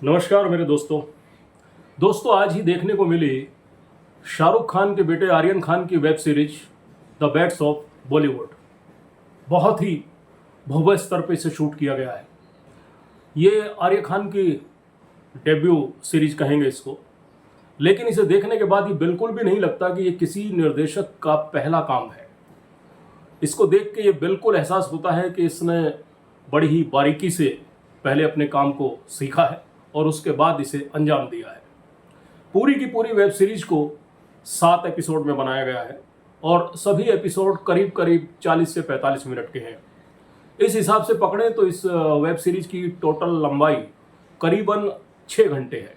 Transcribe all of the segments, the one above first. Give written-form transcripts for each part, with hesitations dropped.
नमस्कार मेरे दोस्तों आज ही देखने को मिली शाहरुख खान के बेटे आर्यन खान की web series the bats of Bollywood. बहुत ही भव्य स्तर पे इसे शूट किया गया है। ये आर्यन खान की डेब्यू सीरीज कहेंगे इसको, लेकिन इसे देखने के बाद ये बिल्कुल भी नहीं लगता कि ये किसी निर्देशक का पहला काम है। इसको देख के ये बिल्कुल एहसास होता है कि इसने बड़ी ही बारीकी से पहले अपने काम को सीखा है और उसके बाद इसे अंजाम दिया है। पूरी की पूरी वेब सीरीज को 7 एपिसोड में बनाया गया है और सभी एपिसोड करीब करीब 40 से 45 मिनट के हैं। इस हिसाब से पकड़ें तो इस वेब सीरीज की टोटल लंबाई करीबन 6 घंटे है।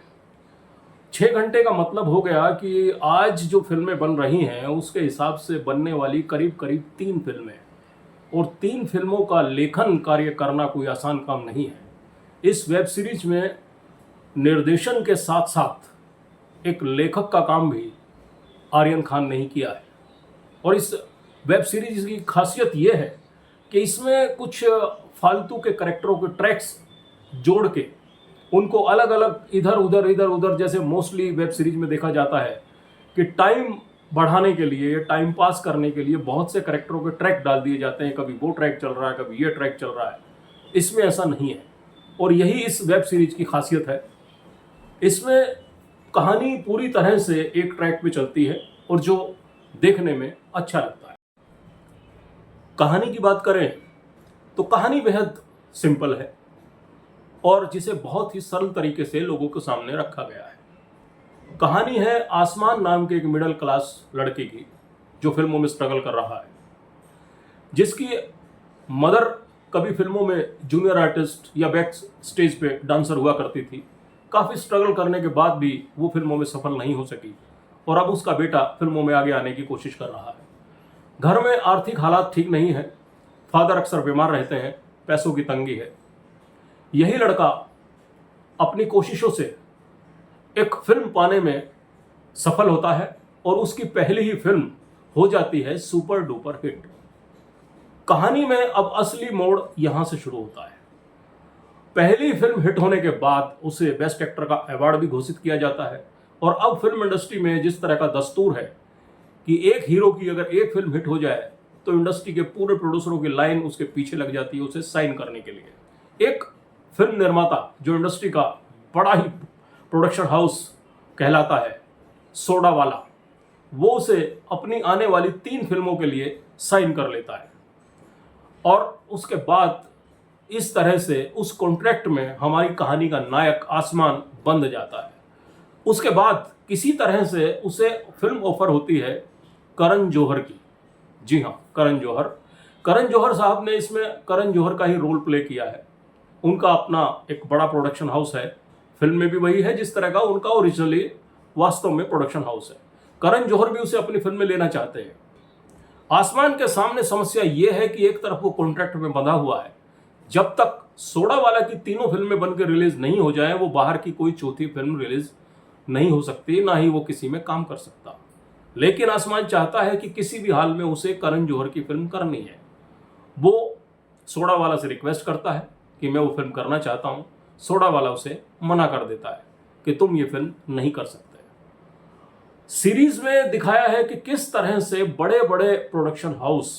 6 घंटे का मतलब हो गया कि आज जो फिल्में बन रही हैं उसके हिसाब से बनने वाली करीब करीब 3 फिल्में, और 3 फिल्मों का लेखन कार्य करना कोई आसान काम नहीं है। इस वेब सीरीज में निर्देशन के साथ साथ एक लेखक का काम भी आर्यन खान ने ही किया है। और इस वेब सीरीज की खासियत यह है कि इसमें कुछ फालतू के कैरेक्टरों के ट्रैक्स जोड़ के उनको अलग अलग इधर उधर जैसे मोस्टली वेब सीरीज में देखा जाता है कि टाइम बढ़ाने के लिए, टाइम पास करने के लिए बहुत से कैरेक्टरों के ट्रैक डाल दिए जाते हैं। कभी वो ट्रैक चल रहा है, कभी ये ट्रैक चल रहा है। इसमें ऐसा नहीं है और यही इस वेब सीरीज की खासियत है। इसमें कहानी पूरी तरह से एक ट्रैक पे चलती है और जो देखने में अच्छा लगता है। कहानी की बात करें तो कहानी बेहद सिंपल है और जिसे बहुत ही सरल तरीके से लोगों के सामने रखा गया है। कहानी है आसमान नाम के एक मिडिल क्लास लड़के की जो फिल्मों में स्ट्रगल कर रहा है, जिसकी मदर कभी फिल्मों में जूनियर आर्टिस्ट या बैक स्टेज पे डांसर हुआ करती थी। काफ़ी स्ट्रगल करने के बाद भी वो फिल्मों में सफल नहीं हो सकी और अब उसका बेटा फिल्मों में आगे आने की कोशिश कर रहा है। घर में आर्थिक हालात ठीक नहीं है, फादर अक्सर बीमार रहते हैं, पैसों की तंगी है। यही लड़का अपनी कोशिशों से एक फिल्म पाने में सफल होता है और उसकी पहली ही फिल्म हो जाती है सुपर डुपर हिट। कहानी में अब असली मोड़ यहां से शुरू होता है। पहली फिल्म हिट होने के बाद उसे बेस्ट एक्टर का अवार्ड भी घोषित किया जाता है और अब फिल्म इंडस्ट्री में जिस तरह का दस्तूर है कि एक हीरो की अगर एक फिल्म हिट हो जाए तो इंडस्ट्री के पूरे प्रोड्यूसरों की लाइन उसके पीछे लग जाती है उसे साइन करने के लिए। एक फिल्म निर्माता जो इंडस्ट्री का बड़ा ही प्रोडक्शन हाउस कहलाता है, सोडा वाला, वो उसे अपनी आने वाली 3 फिल्मों के लिए साइन कर लेता है और उसके बाद इस तरह से उस कॉन्ट्रैक्ट में हमारी कहानी का नायक आसमान बंध जाता है। उसके बाद किसी तरह से उसे फिल्म ऑफर होती है करण जौहर की। जी हाँ, करण जौहर साहब ने इसमें करण जौहर का ही रोल प्ले किया है। उनका अपना एक बड़ा प्रोडक्शन हाउस है, फिल्म में भी वही है जिस तरह का उनका ओरिजिनली वास्तव में प्रोडक्शन हाउस है। करण जौहर भी उसे अपनी फिल्म में लेना चाहते हैं। आसमान के सामने समस्या यह है कि एक तरफ वो कॉन्ट्रैक्ट में बंधा हुआ है, जब तक सोडा वाला की तीनों फिल्में बनकर रिलीज नहीं हो जाए वो बाहर की कोई चौथी फिल्म रिलीज नहीं हो सकती, ना ही वो किसी में काम कर सकता। लेकिन आसमान चाहता है कि किसी भी हाल में उसे करण जौहर की फिल्म करनी है। वो सोडा वाला से रिक्वेस्ट करता है कि मैं वो फिल्म करना चाहता हूं। सोडा वाला उसे मना कर देता है कि तुम ये फिल्म नहीं कर सकते। सीरीज में दिखाया है कि किस तरह से बड़े बड़े प्रोडक्शन हाउस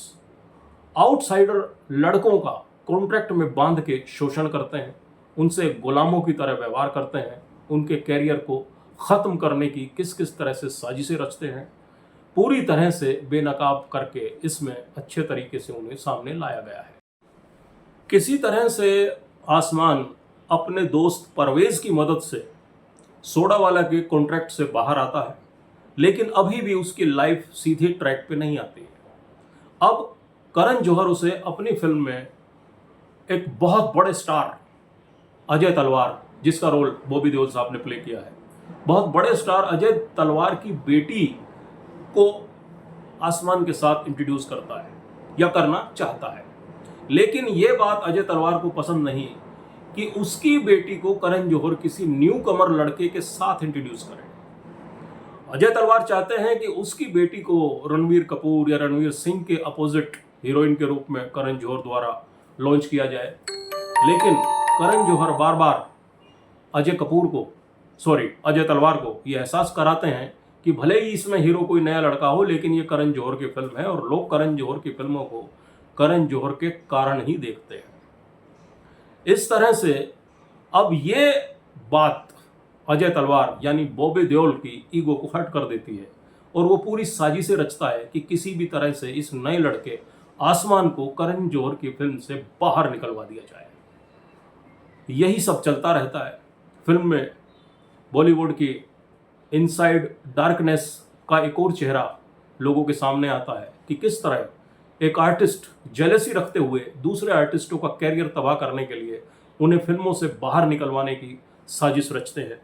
आउटसाइडर लड़कों का कॉन्ट्रैक्ट में बांध के शोषण करते हैं, उनसे गुलामों की तरह व्यवहार करते हैं, उनके कैरियर को खत्म करने की किस किस तरह से साजिशें रचते हैं, पूरी तरह से बेनकाब करके इसमें अच्छे तरीके से उन्हें सामने लाया गया है। किसी तरह से आसमान अपने दोस्त परवेज की मदद से सोडा वाला के कॉन्ट्रैक्ट से बाहर आता है, लेकिन अभी भी उसकी लाइफ सीधे ट्रैक पे नहीं आती है। अब करण जौहर उसे अपनी फिल्म में एक बहुत बड़े स्टार अजय तलवार, जिसका रोल बॉबी देओल साहब ने प्ले किया है, बहुत बड़े स्टार अजय तलवार की बेटी को आसमान के साथ इंट्रोड्यूस करता है या करना चाहता है। लेकिन यह बात अजय तलवार को पसंद नहीं कि उसकी बेटी को करण जौहर किसी न्यू कमर लड़के के साथ इंट्रोड्यूस करे। अजय तलवार चाहते हैं कि उसकी बेटी को रणवीर कपूर या रणवीर सिंह के अपोजिट हीरोइन के रूप में करण जौहर द्वारा लॉन्च किया जाए, लेकिन करण जौहर बार बार अजय तलवार को ये एहसास कराते हैं कि भले ही इसमें हीरो कोई नया लड़का हो, लेकिन ये करण जौहर की फिल्म है और लोग करण जौहर की फिल्मों को करण जौहर के कारण ही देखते हैं। इस तरह से अब ये बात अजय तलवार यानी बॉबी देओल की ईगो को हर्ट कर देती है और वो पूरी साजिशें रचता है कि किसी भी तरह से इस नए लड़के आसमान को करण जौहर की फिल्म से बाहर निकलवा दिया जाए। यही सब चलता रहता है। फिल्म में बॉलीवुड की इनसाइड डार्कनेस का एक और चेहरा लोगों के सामने आता है कि किस तरह एक आर्टिस्ट जेलसी रखते हुए दूसरे आर्टिस्टों का कैरियर तबाह करने के लिए उन्हें फिल्मों से बाहर निकलवाने की साजिश रचते हैं।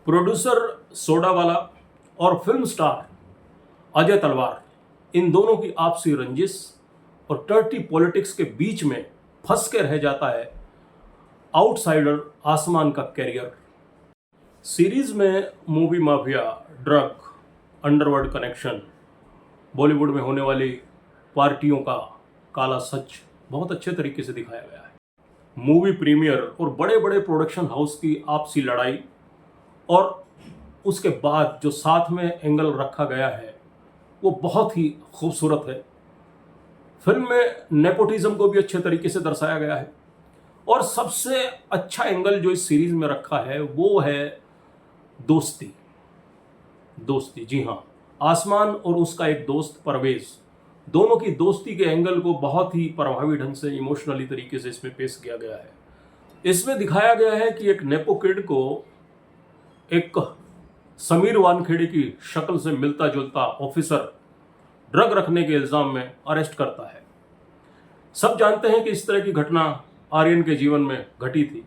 प्रोड्यूसर सोडावाला और फिल्म स्टार अजय तलवार, इन दोनों की आपसी रंजिश और टर्टी पॉलिटिक्स के बीच में फंस के रह जाता है आउटसाइडर आसमान का कैरियर। सीरीज में movie mafia, drug, underworld connection, Bollywood में होने वाली पार्टियों का काला सच बहुत अच्छे तरीके से दिखाया गया है। मूवी प्रीमियर और बड़े बड़े प्रोडक्शन हाउस की आपसी लड़ाई और उसके बाद जो साथ में एंगल रखा गया है वो बहुत ही खूबसूरत है। फिल्म में नेपोटिज्म को भी अच्छे तरीके से दर्शाया गया है और सबसे अच्छा एंगल जो इस सीरीज में रखा है वो है दोस्ती। जी हाँ, आसमान और उसका एक दोस्त परवेज, दोनों की दोस्ती के एंगल को बहुत ही प्रभावी ढंग से इमोशनली तरीके से इसमें पेश किया गया है। इसमें दिखाया गया है कि एक नेपो किड को एक समीर वानखेड़े की शक्ल से मिलता जुलता ऑफिसर ड्रग रखने के इल्जाम में अरेस्ट करता है। सब जानते हैं कि इस तरह की घटना आर्यन के जीवन में घटी थी।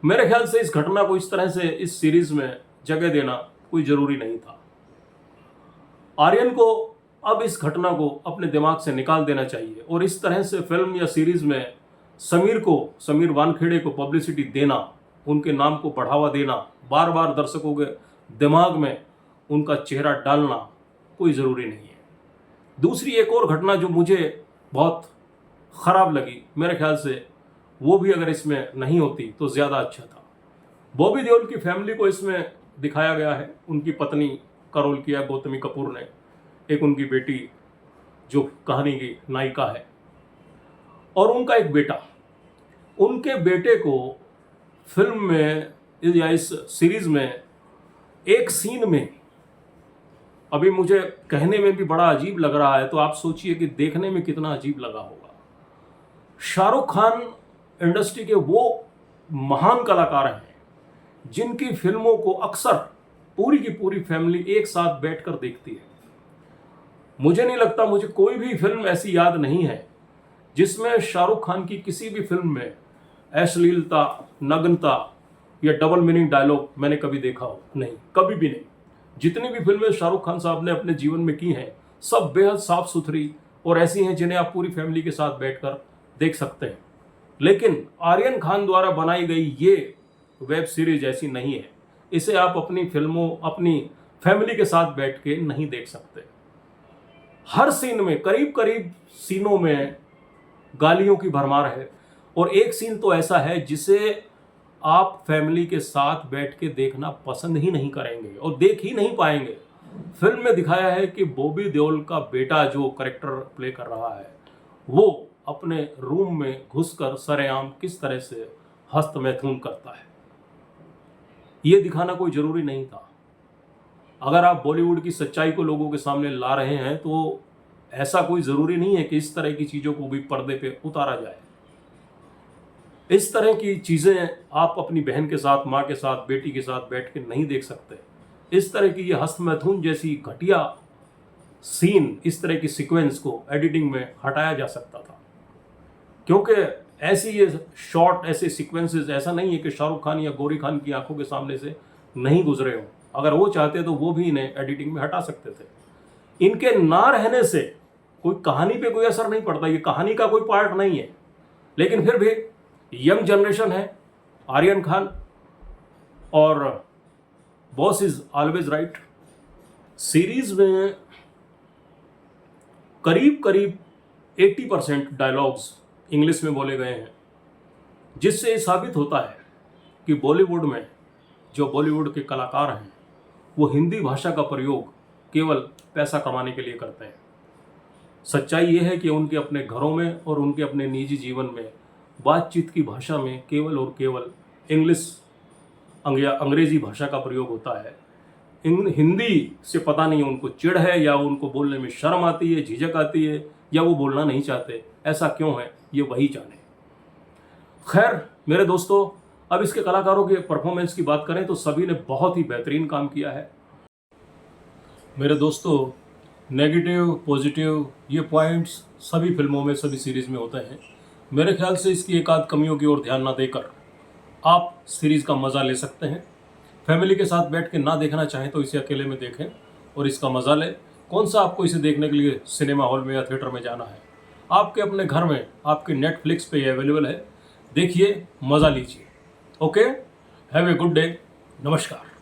मेरे ख्याल से इस घटना को इस तरह से इस सीरीज में जगह देना कोई जरूरी नहीं था। आर्यन को अब इस घटना को अपने दिमाग से निकाल देना चाहिए और इस तरह से फिल्म या सीरीज में समीर वानखेड़े को पब्लिसिटी देना, उनके नाम को बढ़ावा देना, बार बार दर्शकों के दिमाग में उनका चेहरा डालना कोई ज़रूरी नहीं है। दूसरी एक और घटना जो मुझे बहुत ख़राब लगी, मेरे ख्याल से वो भी अगर इसमें नहीं होती तो ज़्यादा अच्छा था। बॉबी देओल की फैमिली को इसमें दिखाया गया है। उनकी पत्नी का रोल किया गौतमी कपूर ने, एक उनकी बेटी जो कहानी की नायिका है और उनका एक बेटा। उनके बेटे को फिल्म में या इस सीरीज में एक सीन में, अभी मुझे कहने में भी बड़ा अजीब लग रहा है तो आप सोचिए कि देखने में कितना अजीब लगा होगा। शाहरुख खान इंडस्ट्री के वो महान कलाकार हैं जिनकी फिल्मों को अक्सर पूरी की पूरी फैमिली एक साथ बैठकर देखती है। मुझे नहीं लगता, मुझे कोई भी फिल्म ऐसी याद नहीं है जिसमें शाहरुख खान की किसी भी फिल्म में अश्लीलता, नग्नता या डबल मीनिंग डायलॉग मैंने कभी देखा हो। नहीं, कभी भी नहीं। जितनी भी फिल्में शाहरुख खान साहब ने अपने जीवन में की हैं सब बेहद साफ सुथरी और ऐसी हैं जिन्हें आप पूरी फैमिली के साथ बैठकर देख सकते हैं। लेकिन आर्यन खान द्वारा बनाई गई ये वेब सीरीज ऐसी नहीं है। इसे आप अपनी फिल्मों, अपनी फैमिली के साथ बैठ के नहीं देख सकते। हर सीन में, करीब करीब सीनों में गालियों की भरमार है और एक सीन तो ऐसा है जिसे आप फैमिली के साथ बैठ के देखना पसंद ही नहीं करेंगे और देख ही नहीं पाएंगे। फिल्म में दिखाया है कि बॉबी देओल का बेटा जो कैरेक्टर प्ले कर रहा है वो अपने रूम में घुसकर सरेआम किस तरह से हस्तमैथुन करता है। ये दिखाना कोई ज़रूरी नहीं था। अगर आप बॉलीवुड की सच्चाई को लोगों के सामने ला रहे हैं तो ऐसा कोई ज़रूरी नहीं है कि इस तरह की चीज़ों को भी पर्दे पे उतारा जाए। इस तरह की चीज़ें आप अपनी बहन के साथ, माँ के साथ, बेटी के साथ बैठ के नहीं देख सकते। इस तरह की ये हस्तमैथुन जैसी घटिया सीन, इस तरह की सीक्वेंस को एडिटिंग में हटाया जा सकता था, क्योंकि ऐसी ये शॉर्ट, ऐसे सीक्वेंसेस, ऐसा नहीं है कि शाहरुख खान या गौरी खान की आंखों के सामने से नहीं गुजरे हों। अगर वो चाहते तो वो भी इन्हें एडिटिंग में हटा सकते थे। इनके ना रहने से कोई कहानी पे कोई असर नहीं पड़ता, ये कहानी का कोई पार्ट नहीं है। लेकिन फिर भी यंग जनरेशन है, आर्यन खान, और boss is always right. Series में करीब करीब 80% डायलॉग्स इंग्लिश में बोले गए हैं, जिससे ये साबित होता है कि बॉलीवुड में जो बॉलीवुड के कलाकार हैं वो हिंदी भाषा का प्रयोग केवल पैसा कमाने के लिए करते हैं। सच्चाई ये है कि उनके अपने घरों में और उनके अपने निजी जीवन में बातचीत की भाषा में केवल और केवल इंग्लिश अंग्रेजी भाषा का प्रयोग होता है। हिंदी से पता नहीं उनको चिढ़ है या उनको बोलने में शर्म आती है, झिझक आती है, या वो बोलना नहीं चाहते। ऐसा क्यों है ये वही जाने। खैर मेरे दोस्तों, अब इसके कलाकारों के परफॉर्मेंस की बात करें तो सभी ने बहुत ही बेहतरीन काम किया है। मेरे दोस्तों, नेगेटिव पॉजिटिव ये पॉइंट्स सभी फिल्मों में, सभी सीरीज़ में होते हैं। मेरे ख्याल से इसकी एक आध कमियों की ओर ध्यान ना देकर आप सीरीज़ का मज़ा ले सकते हैं। फैमिली के साथ बैठ के ना देखना चाहें तो इसे अकेले में देखें और इसका मज़ा लें। कौन सा आपको इसे देखने के लिए सिनेमा हॉल में या थिएटर में जाना है, आपके अपने घर में आपके नेटफ्लिक्स पे ये अवेलेबल है। देखिए, मज़ा लीजिए। Okay, have a good day. नमस्कार।